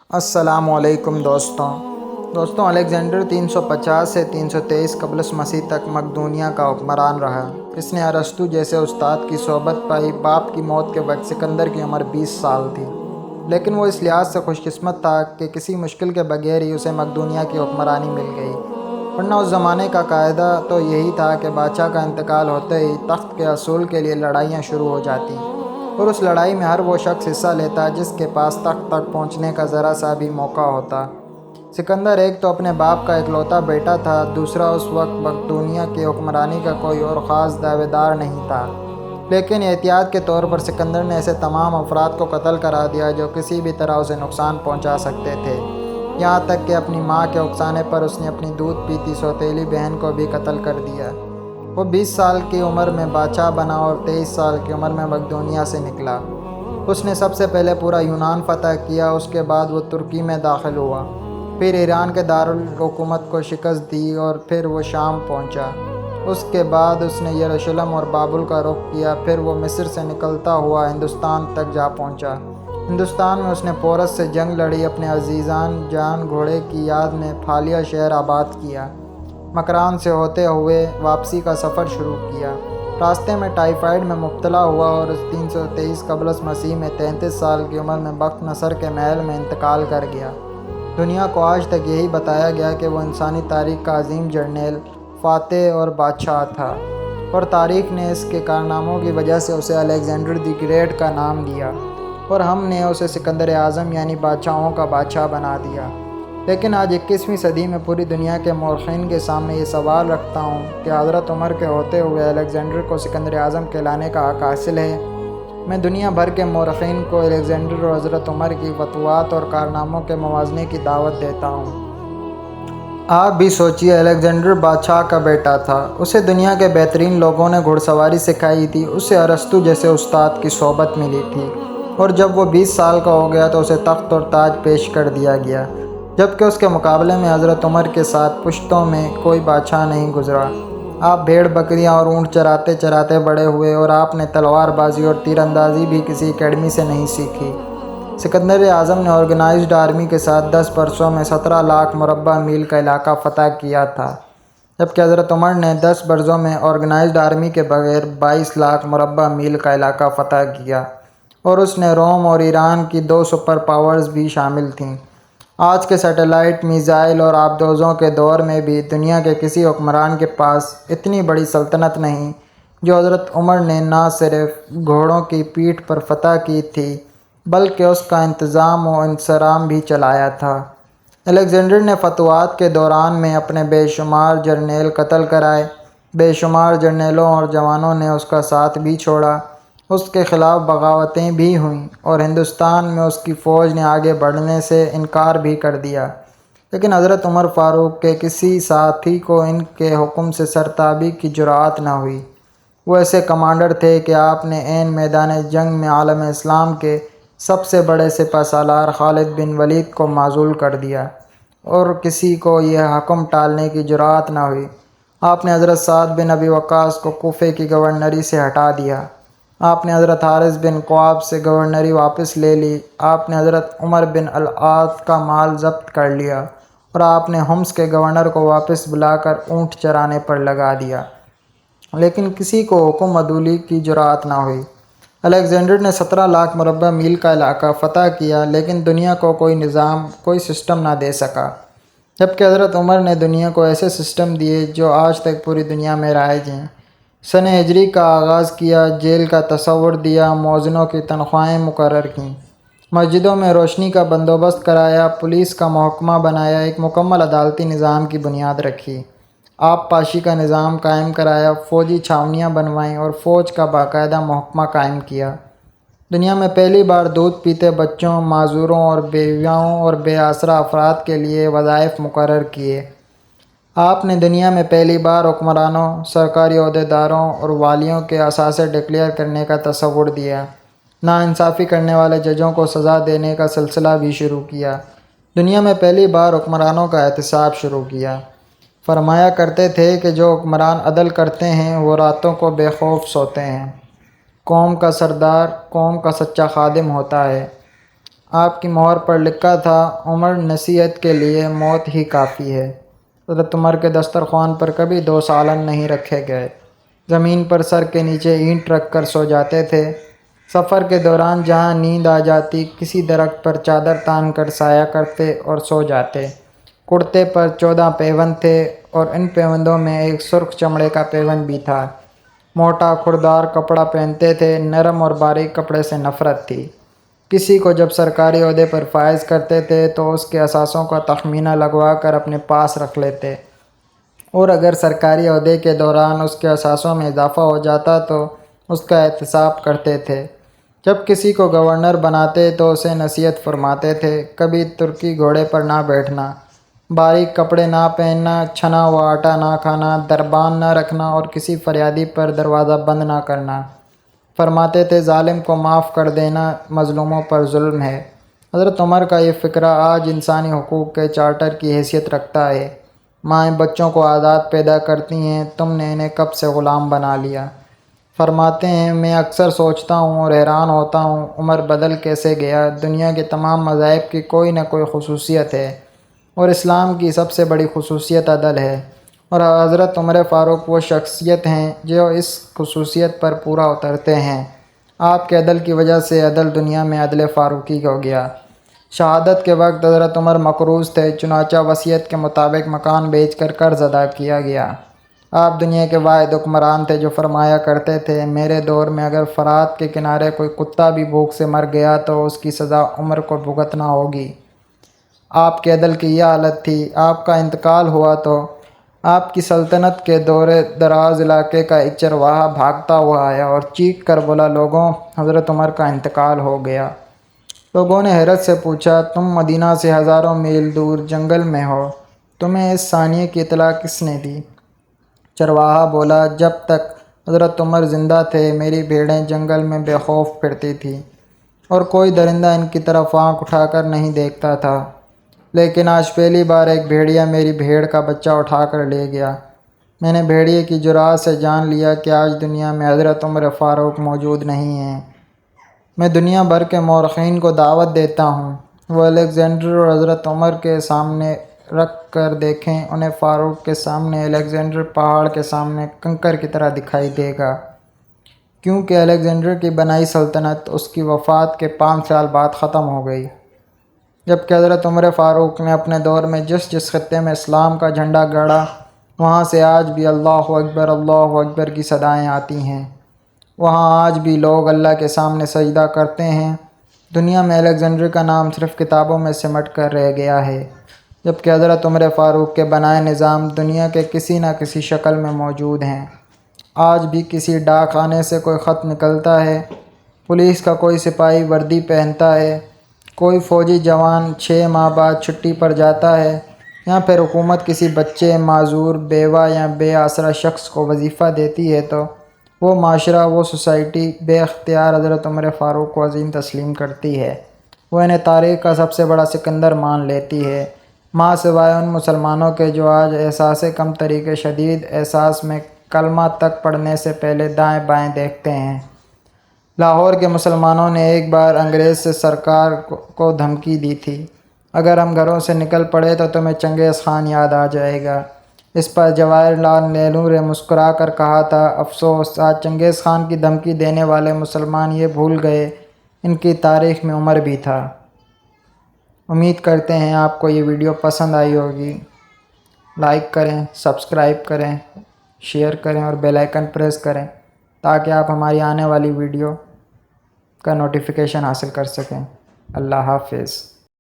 السلام علیکم دوستوں الیگزینڈر 350 سے 323 قبل مسیح تک مقدونیہ کا حکمران رہا۔ اس نے ارسطو جیسے استاد کی صحبت پائی۔ باپ کی موت کے وقت سکندر کی عمر 20 سال تھی، لیکن وہ اس لحاظ سے خوش قسمت تھا کہ کسی مشکل کے بغیر ہی اسے مقدونیہ کی حکمرانی مل گئی، ورنہ اس زمانے کا قاعدہ تو یہی تھا کہ بادشاہ کا انتقال ہوتے ہی تخت کے حصول کے لیے لڑائیاں شروع ہو جاتی، اور اس لڑائی میں ہر وہ شخص حصہ لیتا جس کے پاس تخت تک پہنچنے کا ذرا سا بھی موقع ہوتا۔ سکندر ایک تو اپنے باپ کا اکلوتا بیٹا تھا، دوسرا اس وقت مقدونیہ کی حکمرانی کا کوئی اور خاص دعوے دار نہیں تھا، لیکن احتیاط کے طور پر سکندر نے ایسے تمام افراد کو قتل کرا دیا جو کسی بھی طرح اسے نقصان پہنچا سکتے تھے، یہاں تک کہ اپنی ماں کے اکسانے پر اس نے اپنی دودھ پیتی سوتیلی بہن کو بھی قتل کر دیا۔ وہ 20 سال کی عمر میں بادشاہ بنا اور 23 سال کی عمر میں مقدونیہ سے نکلا۔ اس نے سب سے پہلے پورا یونان فتح کیا، اس کے بعد وہ ترکی میں داخل ہوا، پھر ایران کے دارالحکومت کو شکست دی اور پھر وہ شام پہنچا۔ اس کے بعد اس نے یروشلم اور بابل کا رخ کیا، پھر وہ مصر سے نکلتا ہوا ہندوستان تک جا پہنچا۔ ہندوستان میں اس نے پورس سے جنگ لڑی، اپنے عزیزان جان گھوڑے کی یاد میں پھالیا شہر آباد کیا، مکران سے ہوتے ہوئے واپسی کا سفر شروع کیا، راستے میں ٹائیفائڈ میں مبتلا ہوا اور 323 قبل مسیح میں 33 سال کی عمر میں بخت نصر کے محل میں انتقال کر گیا۔ دنیا کو آج تک یہی بتایا گیا کہ وہ انسانی تاریخ کا عظیم جرنیل، فاتح اور بادشاہ تھا، اور تاریخ نے اس کے کارناموں کی وجہ سے اسے الیگزینڈر دی گریٹ کا نام دیا، اور ہم نے اسے سکندر اعظم یعنی بادشاہوں کا بادشاہ بنا دیا۔ لیکن آج 21ویں صدی میں پوری دنیا کے مورخین کے سامنے یہ سوال رکھتا ہوں کہ حضرت عمر کے ہوتے ہوئے الیگزینڈر کو سکندر اعظم کہلانے کا حق حاصل ہے؟ میں دنیا بھر کے مورخین کو الیگزینڈر اور حضرت عمر کی فتوحات اور کارناموں کے موازنے کی دعوت دیتا ہوں۔ آپ بھی سوچئے، الیگزینڈر بادشاہ کا بیٹا تھا، اسے دنیا کے بہترین لوگوں نے گھوڑ سواری سکھائی تھی، اسے ارسطو جیسے استاد کی صحبت ملی تھی، اور جب وہ 20 سال کا ہو گیا تو اسے تخت اور تاج پیش کر دیا گیا، جبکہ اس کے مقابلے میں حضرت عمر کے ساتھ پشتوں میں کوئی بادشاہ نہیں گزرا۔ آپ بھیڑ بکریاں اور اونٹ چراتے چراتے بڑے ہوئے، اور آپ نے تلوار بازی اور تیر اندازی بھی کسی اکیڈمی سے نہیں سیکھی۔ سکندر اعظم نے آرگنائزڈ آرمی کے ساتھ 10 برسوں میں 17 لاکھ مربع میل کا علاقہ فتح کیا تھا، جبکہ حضرت عمر نے 10 برسوں میں آرگنائزڈ آرمی کے بغیر 22 لاکھ مربع میل کا علاقہ فتح کیا، اور اس نے روم اور ایران کی 2 سپر پاورز بھی شامل تھیں۔ آج کے سیٹلائٹ، میزائل اور آبدوزوں کے دور میں بھی دنیا کے کسی حکمران کے پاس اتنی بڑی سلطنت نہیں جو حضرت عمر نے نہ صرف گھوڑوں کی پیٹھ پر فتح کی تھی بلکہ اس کا انتظام و انصرام بھی چلایا تھا۔ الیگزینڈر نے فتوحات کے دوران میں اپنے بے شمار جرنیل قتل کرائے، بے شمار جرنیلوں اور جوانوں نے اس کا ساتھ بھی چھوڑا، اس کے خلاف بغاوتیں بھی ہوئیں، اور ہندوستان میں اس کی فوج نے آگے بڑھنے سے انکار بھی کر دیا، لیکن حضرت عمر فاروق کے کسی ساتھی کو ان کے حکم سے سرتابی کی جرأت نہ ہوئی۔ وہ ایسے کمانڈر تھے کہ آپ نے عین میدان جنگ میں عالم اسلام کے سب سے بڑے سپہ سالار خالد بن ولید کو معزول کر دیا، اور کسی کو یہ حکم ٹالنے کی جرأت نہ ہوئی۔ آپ نے حضرت سعد بن ابی وقاص کو کوفے کی گورنری سے ہٹا دیا، آپ نے حضرت حارث بن قواب سے گورنری واپس لے لی، آپ نے حضرت عمر بن العاص کا مال ضبط کر لیا، اور آپ نے حمص کے گورنر کو واپس بلا کر اونٹ چرانے پر لگا دیا، لیکن کسی کو حکم عدولی کی جرأت نہ ہوئی۔ الیگزینڈر نے 17 لاکھ مربع میل کا علاقہ فتح کیا، لیکن دنیا کو کوئی نظام، کوئی سسٹم نہ دے سکا، جبکہ حضرت عمر نے دنیا کو ایسے سسٹم دیے جو آج تک پوری دنیا میں رائج ہیں۔ سنہ ہجری کا آغاز کیا، جیل کا تصور دیا، مؤذنوں کی تنخواہیں مقرر کیں، مسجدوں میں روشنی کا بندوبست کرایا، پولیس کا محکمہ بنایا، ایک مکمل عدالتی نظام کی بنیاد رکھی، آب پاشی کا نظام قائم کرایا، فوجی چھاؤنیاں بنوائیں اور فوج کا باقاعدہ محکمہ قائم کیا۔ دنیا میں پہلی بار دودھ پیتے بچوں، معذوروں اور بیویوں اور بے آسرا افراد کے لیے وظائف مقرر کیے۔ آپ نے دنیا میں پہلی بار حکمرانوں، سرکاری عہدیداروں اور والیوں کے اثاثے ڈکلیئر کرنے کا تصور دیا، ناانصافی کرنے والے ججوں کو سزا دینے کا سلسلہ بھی شروع کیا، دنیا میں پہلی بار حکمرانوں کا احتساب شروع کیا۔ فرمایا کرتے تھے کہ جو حکمران عدل کرتے ہیں وہ راتوں کو بے خوف سوتے ہیں۔ قوم کا سردار قوم کا سچا خادم ہوتا ہے۔ آپ کی مہر پر لکھا تھا، عمر نصیحت کے لیے موت ہی کافی ہے۔ حضرت عمر کے دسترخوان پر کبھی 2 سالن نہیں رکھے گئے۔ زمین پر سر کے نیچے اینٹ رکھ کر سو جاتے تھے۔ سفر کے دوران جہاں نیند آ جاتی، کسی درخت پر چادر تان کر سایہ کرتے اور سو جاتے۔ کرتے پر 14 پیوند تھے اور ان پیوندوں میں ایک سرخ چمڑے کا پیوند بھی تھا۔ موٹا کھردار کپڑا پہنتے تھے، نرم اور باریک کپڑے سے نفرت تھی۔ کسی کو جب سرکاری عہدے پر فائز کرتے تھے تو اس کے اثاثوں کا تخمینہ لگوا کر اپنے پاس رکھ لیتے، اور اگر سرکاری عہدے کے دوران اس کے اثاثوں میں اضافہ ہو جاتا تو اس کا احتساب کرتے تھے۔ جب کسی کو گورنر بناتے تو اسے نصیحت فرماتے تھے، کبھی ترکی گھوڑے پر نہ بیٹھنا، باریک کپڑے نہ پہننا، چھنا ہوا آٹا نہ کھانا، دربان نہ رکھنا اور کسی فریادی پر دروازہ بند نہ کرنا۔ فرماتے تھے ظالم کو معاف کر دینا مظلوموں پر ظلم ہے۔ حضرت عمر کا یہ فقرہ آج انسانی حقوق کے چارٹر کی حیثیت رکھتا ہے۔ مائیں بچوں کو آزاد پیدا کرتی ہیں، تم نے انہیں کب سے غلام بنا لیا۔ فرماتے ہیں میں اکثر سوچتا ہوں اور حیران ہوتا ہوں، عمر بدل کیسے گیا۔ دنیا کے تمام مذاہب کی کوئی نہ کوئی خصوصیت ہے، اور اسلام کی سب سے بڑی خصوصیت عدل ہے، اور حضرت عمر فاروق وہ شخصیت ہیں جو اس خصوصیت پر پورا اترتے ہیں۔ آپ کے عدل کی وجہ سے عدل دنیا میں عدل فاروقی ہو گیا۔ شہادت کے وقت حضرت عمر مقروض تھے، چنانچہ وصیت کے مطابق مکان بیچ کر قرض ادا کیا گیا۔ آپ دنیا کے واحد حکمران تھے جو فرمایا کرتے تھے، میرے دور میں اگر فرات کے کنارے کوئی کتا بھی بھوک سے مر گیا تو اس کی سزا عمر کو بھگتنا ہوگی۔ آپ کے عدل کی یہ حالت تھی۔ آپ کا انتقال ہوا تو آپ کی سلطنت کے دور دراز علاقے کا ایک چرواہا بھاگتا ہوا آیا اور چیخ کر بولا، لوگوں، حضرت عمر کا انتقال ہو گیا۔ لوگوں نے حیرت سے پوچھا، تم مدینہ سے ہزاروں میل دور جنگل میں ہو، تمہیں اس ثانیے کی اطلاع کس نے دی؟ چرواہا بولا، جب تک حضرت عمر زندہ تھے میری بھیڑیں جنگل میں بے خوف پھرتی تھیں اور کوئی درندہ ان کی طرف آنکھ اٹھا کر نہیں دیکھتا تھا، لیکن آج پہلی بار ایک بھیڑیا میری بھیڑ کا بچہ اٹھا کر لے گیا۔ میں نے بھیڑیے کی جرأت سے جان لیا کہ آج دنیا میں حضرت عمر فاروق موجود نہیں ہیں۔ میں دنیا بھر کے مورخین کو دعوت دیتا ہوں، وہ الیگزینڈر اور حضرت عمر کے سامنے رکھ کر دیکھیں، انہیں فاروق کے سامنے الیگزینڈر پہاڑ کے سامنے کنکر کی طرح دکھائی دے گا، کیونکہ الیگزینڈر کی بنائی سلطنت اس کی وفات کے 5 سال بعد ختم ہو گئی، جبکہ حضرت عمر فاروق نے اپنے دور میں جس جس خطے میں اسلام کا جھنڈا گاڑا، وہاں سے آج بھی اللہ اکبر کی صدائیں آتی ہیں، وہاں آج بھی لوگ اللہ کے سامنے سجدہ کرتے ہیں۔ دنیا میں الیگزینڈر کا نام صرف کتابوں میں سمٹ کر رہ گیا ہے، جبکہ حضرت عمر فاروق کے بنائے نظام دنیا کے کسی نہ کسی شکل میں موجود ہیں۔ آج بھی کسی ڈاک خانے سے کوئی خط نکلتا ہے، پولیس کا کوئی سپاہی وردی پہنتا ہے، کوئی فوجی جوان 6 ماہ بعد چھٹی پر جاتا ہے، یا پھر حکومت کسی بچے، معذور، بیوہ یا بے آسرا شخص کو وظیفہ دیتی ہے تو وہ معاشرہ، وہ سوسائٹی بے اختیار حضرت عمر فاروق کو عظیم تسلیم کرتی ہے۔ وہ انہیں تاریخ کا سب سے بڑا سکندر مان لیتی ہے، ماں سوائے ان مسلمانوں کے جو آج احساس کمتری کے شدید احساس میں کلمہ تک پڑھنے سے پہلے دائیں بائیں دیکھتے ہیں۔ لاہور کے مسلمانوں نے ایک بار انگریز سے سرکار کو دھمکی دی تھی، اگر ہم گھروں سے نکل پڑے تو تمہیں چنگیز خان یاد آ جائے گا۔ اس پر جواہر لال نہرو نے مسکرا کر کہا تھا، افسوس، آج چنگیز خان کی دھمکی دینے والے مسلمان یہ بھول گئے ان کی تاریخ میں عمر بھی تھا۔ امید کرتے ہیں آپ کو یہ ویڈیو پسند آئی ہوگی۔ لائک کریں، سبسکرائب کریں، شیئر کریں اور بیل آئیکن پریس کریں تاکہ آپ ہماری آنے والی ویڈیو کا نوٹیفیکیشن حاصل کر سکیں۔ اللہ حافظ۔